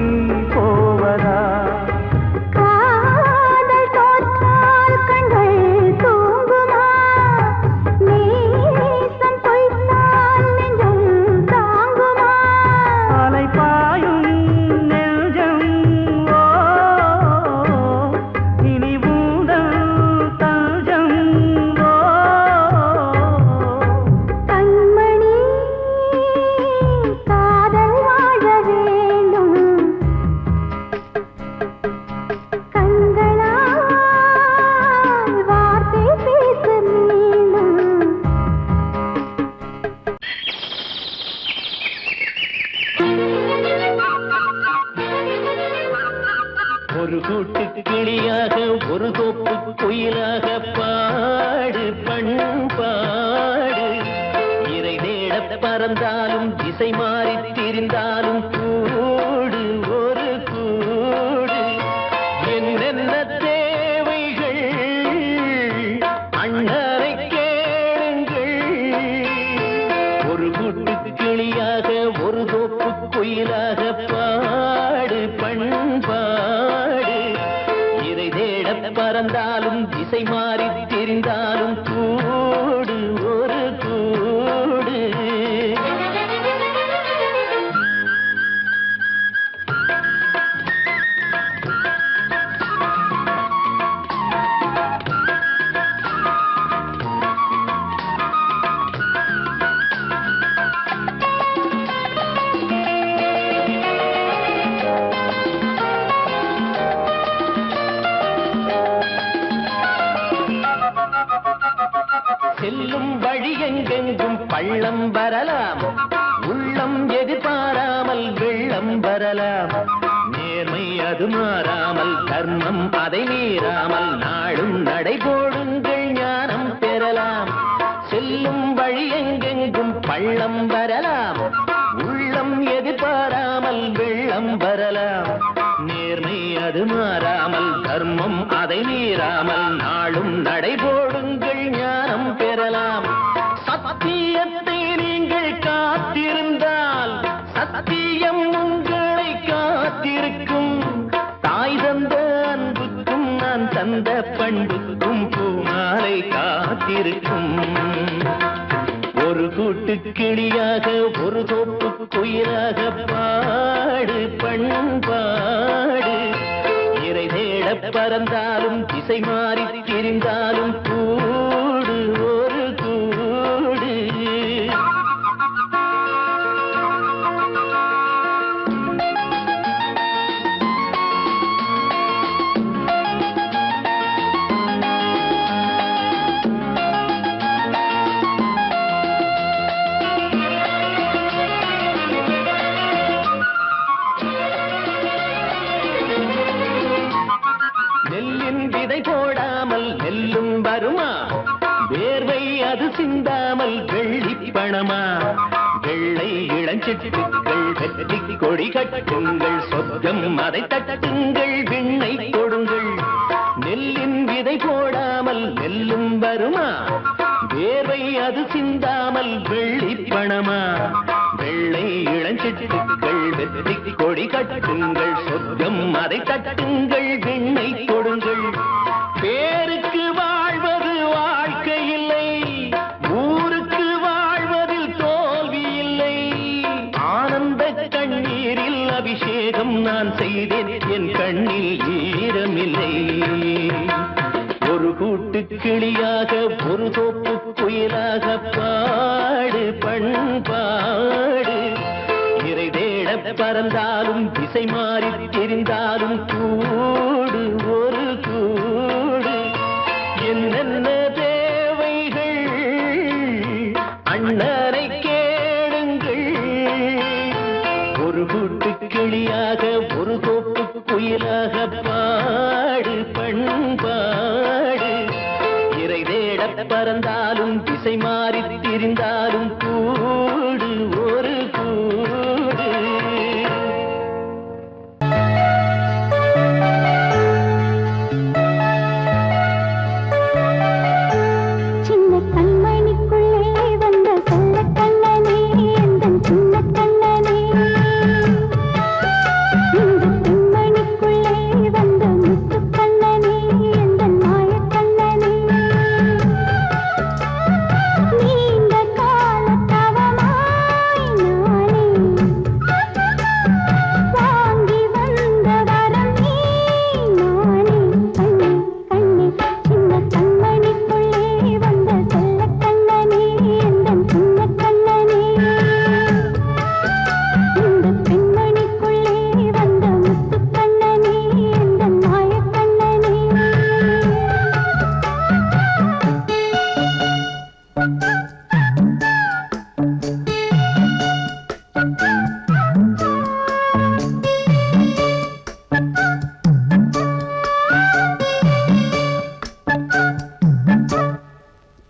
போவதா காதல் தோற்றால் கண்கள் தூங்குமா நேசம் பொய்த்தால் நெஞ்சம் தாங்குமா அலைபாயும் நெஞ்சம் ஓ இனி ஊதல் தஞ்சம் ஓ கண்மணி காதல் வாழ வேண்டும் கண்களால் வார்த்தை பேச மீண்டும் ஒரு கூட்டு கிளியாக ஒரு தோப்பு குயிலாக பாடு பண்பாடு இறை தேட பறந்தாலும் திசை மாறி திரிந்தாலும் கூடு ஒரு கூடு என்னென்ன தேவைகள் அண்ணரை கேளுங்கள் ஒரு கூட்டு கிளியாக ஒரு தோப்பு குயிலாக பாடு பண்பாடு இறை தேட பறந்தாலும் திசை மாறி தெரிந்தாலும் கூடு ஒரு கூடு செல்லும் வழி எங்கெங்கும் பள்ளம் வரலாம் உள்ளம் எதிர்பாராமல் வெள்ளம் வரலாம் நேர்மை அது மாறாமல் தர்மம் அதை மீறாமல் நாடும் நடைபோடுங்கள் ஞானம் பெறலாம் செல்லும் வழி எங்கெங்கும் பள்ளம் வரலாம் உள்ளம் எதிர்பாராமல் வெள்ளம் வரலாம் நேர்மை அது மாறாமல் தர்மம் அதை மீறாமல் நாளும் நடைபோடுங்கள் ஞானம் பெறலாம் சத்தியத்தை நீங்கள் காத்திருந்தால் சத்தியம் உங்களை காத்திருக்கும் தாய் தந்த அன்புக்கும் நான் தந்த பண்புக்கும் பூமாலை காத்திருக்கும் ஒரு கூட்டு கிளியாக ஒரு தோப்பு குயிலாக பாடு பண்பாடு இறை தேட பறந்தாலும் திசை மாறி திரிந்தாலும் கூடு ஒரு கூடு நெல்லின் விதை போடாமல் நெல்லும் வருமா வெள்ளை இளஞ்சிட்டுக்கள் வெற்றி கொடி கட்டுங்கள், சொர்க்கம் அதை தட்டுங்கள், விண்ணை கொடுங்கள். நெல்லின் விதை போடாமல் நெல்லும் வருமா, வேர்வை அது சிந்தாமல் வெள்ளி பணமா. வெள்ளை இளஞ்சிட்டுக்கள் வெற்றி கொடி கட்டுங்கள், சொர்க்கம் அதை தட்டுங்கள், விண்ணை கொடுங்கள். பேருக்கு வாழ்வது வாழ்க்கை இல்லை, ஊருக்கு வாழ்வதில் தோல்வி இல்லை. ஆனந்த கண்ணீரில் அபிஷேகம் நான் செய்தேன், என் கண்ணில் ஈரமில்லை. ஒரு கூட்டு கிளியாக ஒரு தோப்பு குயிலாக பாடு பண்பாடு. இறை தேட பறந்தாலும் திசை மாறி தெரிந்தாலும் கூடு ஒரு கூடு. என்னென்ன தேவைகள் அண்ணனை கேளுங்கள். ஒரு கூட்டு கிளியாக ஒரு தோப்பு குயிலாக பாடு பண்பாடு. இறை தேட பறந்தாலும் திசை மாறி திரிந்தாலும் கூடு ஒரு கூடு. சின்ன கண்மணிக்குள்ளே வந்த செல்ல கண்ணனே, எந்தன் சின்ன கண்ணனே. இந்த பெண்மணிக்குள்ளே வந்த முத்து கண்ணனே, எந்தன் மாய கண்ணனே. நீண்ட கால தவமாய் நானே வாங்கி வந்த வரம் நீ நானே. கண்ணே கண்ணே சின்ன கண்மணிக்குள்ளே வந்த செல்ல கண்ணனே, எந்தன் சின்ன கண்ணனே. இந்த பெண்மணிக்குள்ளே வந்த முத்து கண்ணனே, எந்தன் மாய கண்ணனே.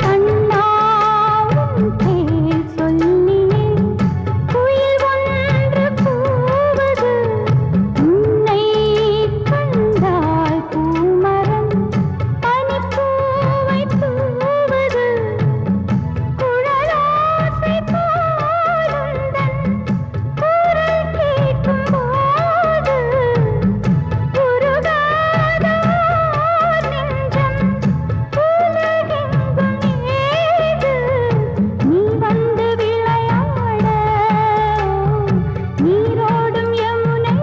கண்ணாவும் பேர் சொல்லியே குயில் ஒன்று கூவது. உன்னை கண்டால் பூமரம் பனிப்பூவை தூவது. குழலோசை போலுந்தன் குரல் கேட்கும் போது உருகாத ஓர் நெஞ்சம் உலகெங்கும் ஏது. நீ வந்து விளையாட நீரோடும் யமுனை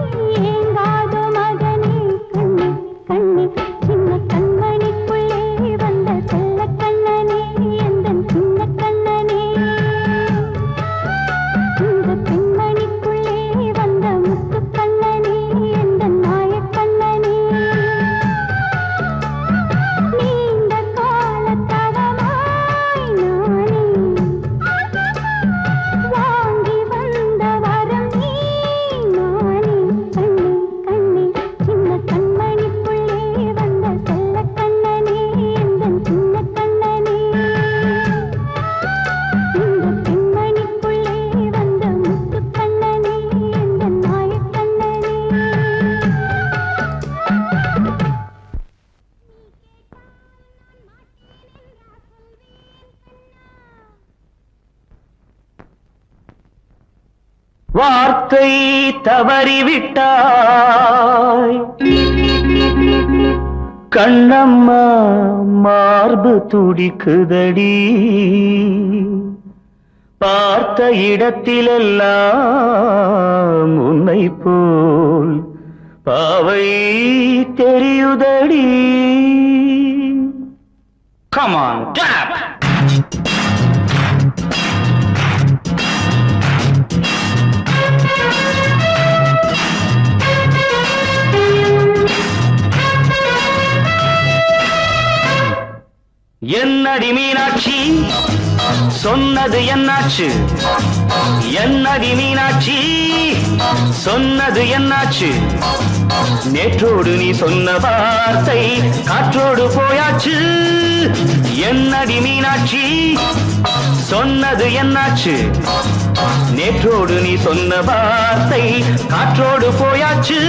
ஏங்காதோ மகனே. கண்ணே கண்ணே சின்ன கண்மணிக்குள்ளே வந்த செல்ல கண்ணனே, எந்தன் சின்ன கண்ணனே. இந்த பெண்மணிக்குள்ளே வந்த முத்து கண்ணனே, எந்தன் மாய கண்ணனே. நீண்ட கால தவமாய் நானே வாங்கி வந்த வரம் நீ நானே. கண்ணே கண்ணே சின்ன கண்மணிக்குள்ளே வந்த செல்ல கண்ணனே, எந்தன் சின்ன கண்ணனே. இந்த பெண்மணிக்குள்ளே வந்த முத்து கண்ணனே, எந்தன் மாய கண்ணனே. வார்த்தை தவறிவிட்டாய் கண்ணம்மா, மார்பு துடிக்குதடி. பார்த்த இடத்திலெல்லாம் உன்னை போல் பாவை தெரியுதடி. Come on, clap! என்னடி மீனாட்சி சொன்னது என்னாச்சு? என்னடி மீனாட்சி சொன்னது என்னாச்சு? நேற்றோடு நீ சொன்ன வார்த்தை காற்றோடு போயாச்சு. என்னடி மீனாட்சி சொன்னது என்னாச்சு? நேற்றோடு நீ சொன்ன வார்த்தை காற்றோடு போயாச்சு.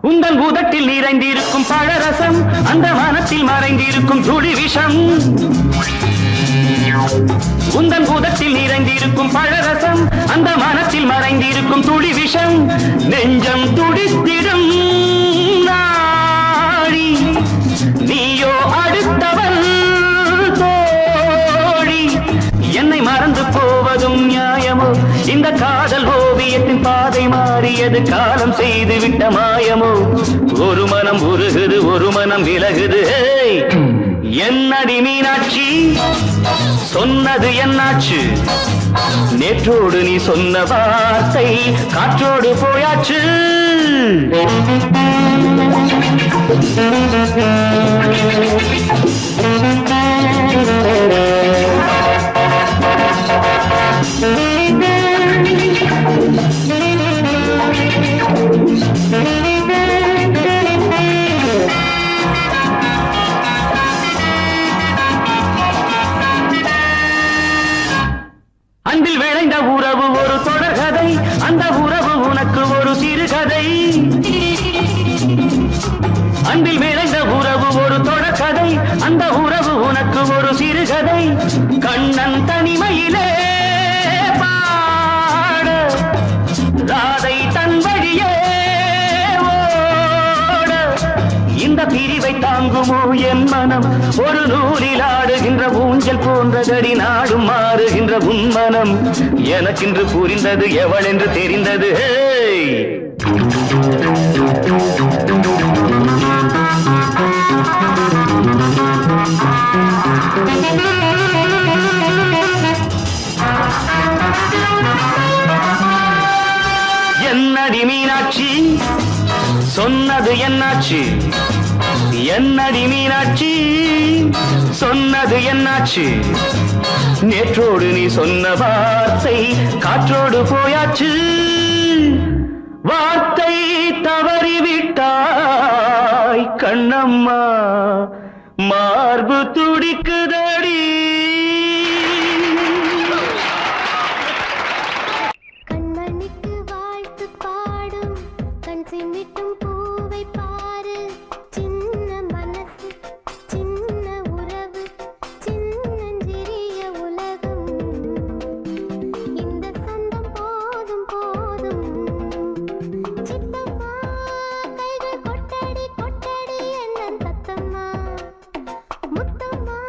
உந்தன் பூதத்தில் நிறைந்திருக்கும் பழரசம், அந்த வானத்தில் மறைந்திருக்கும் துளி விஷம். உந்தன் பூதத்தில் நிறைந்திருக்கும் பழரசம், அந்த வானத்தில் மறைந்திருக்கும் துளி விஷம். நெஞ்சம் துடித்திடும் நாடி, நீயோ அடுத்தவன் தோழி. என்னை மறந்து போவதும் நியாயமோ? இந்த காதல் ஓவியத்தின் பாதை மாறியது, காலம் செய்து விட்ட மாயமோ? ஒரு மனம் உருகுது, ஒரு மனம் விலகுது. என்னடி மீனாட்சி, சொன்னது என்னாச்சு? நேற்றோடு நீ சொன்ன வார்த்தை காற்றோடு போயாச்சு. அன்பில் விளைந்த உறவு ஒரு தொடர்கதை, அந்த உறவு உனக்கு ஒரு சிறுகதை. அன்பில் விளைந்த உறவு ஒரு தொடர்கதை, அந்த உறவு உனக்கு ஒரு சிறுகதை. கண்ணன் தனிமையிலே பாட, ராதை தன் வழியே ஓட. இந்த பிரிவை தாங்குமோ என் மனம்? ஒரு நூலில் ஆடுகின்ற ஊஞ்சல் போன்றதடி, நாடும் மாறுகின்ற உன்மனம். எனக்கென்று புரிந்தது எவள் என்று தெரிந்தது. என்னடி மீனாட்சி, சொன்னது என்னாச்சு? என்னடி மீனாட்சி, சொன்னது என்னாச்சு? நேற்றோடு நீ சொன்ன வார்த்தை காற்றோடு போயாச்சு. வார்த்தை தவறிவிட்டாய் கண்ணம்மா, மார்பு துடிக்குதடி. கண்மணிக்கு வாழ்த்து பாடும் கண் சிமிட்டும் பூவை பாரு. சின்ன மனசு சின்ன உறவு சின்னஞ்சிறிய உலகம். இந்த சொந்தம் போதும் போதும். சித்தம்மா கைகள் கொட்டடி கொட்டடி என்ன தத்தம்மா. முத்தம்மா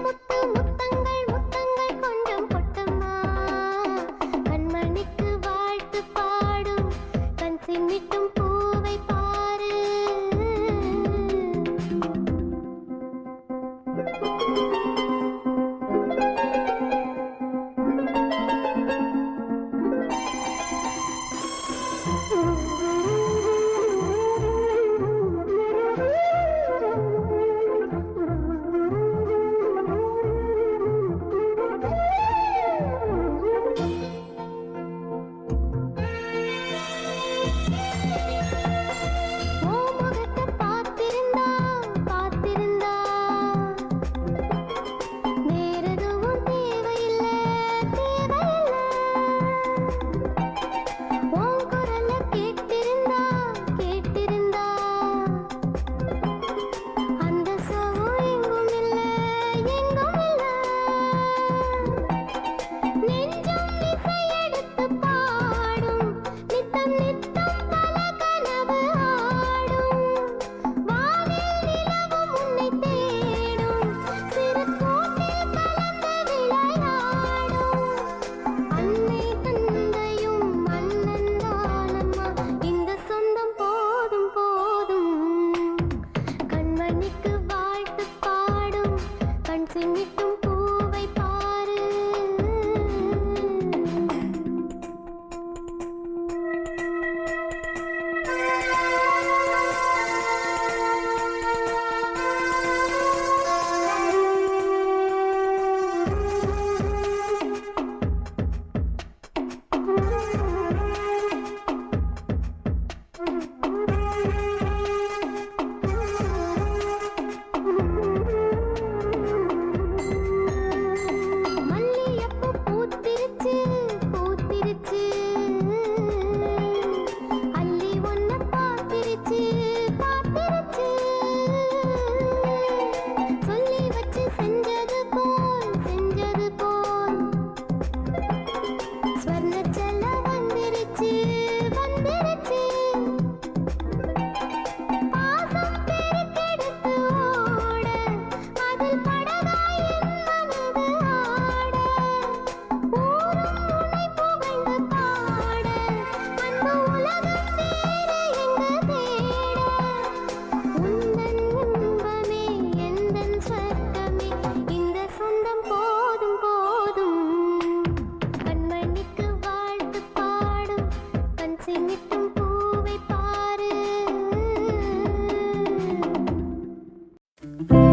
முத்து முத்தங்கள் முத்தங்கள் கொஞ்சம் கொட்டம்மா. கண்மணிக்கு வாழ்த்து பாடும் கண் சிமிட்டும் பூவை பாரு. ஆ